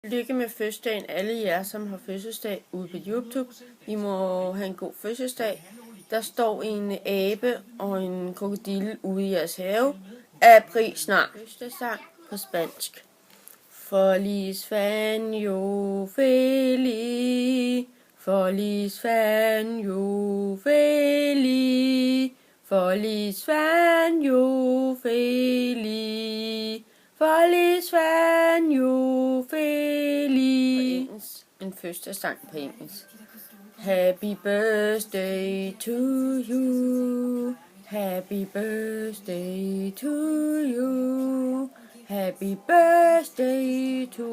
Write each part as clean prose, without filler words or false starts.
Tillykke med fødselsdagen, alle jer, som har fødselsdag ude på YouTube. I må have en god fødselsdag. Der står en abe og en krokodille ude i jeres have. Aprilsnar. Fødselsdagssang på spansk. Feliz año feliz. Feliz año feliz. Feliz año feliz. Feliz año feliz. En fødselsdagssang på engelsk. Happy birthday to you. Happy birthday to you. Happy birthday to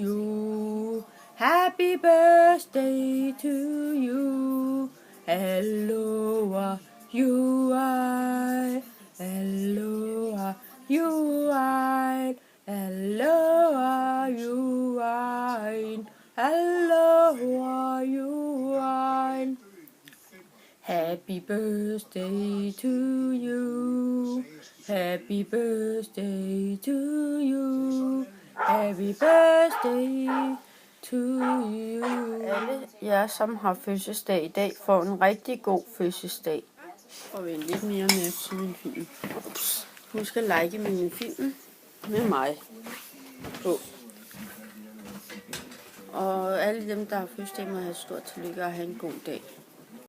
you. Happy birthday to you. Aloha, you are. Aloha, you are. Aloha, you are. Aloha, you are. Happy birthday to you. Happy birthday to you. Happy birthday to you. Alle jer, som har fødselsdag i dag, får en rigtig god fødselsdag. Og vent lidt mere med at se min film. Husk at like mine film med mig på. Og alle dem, der har fødselsdag, må have stort tillykke og have en god dag.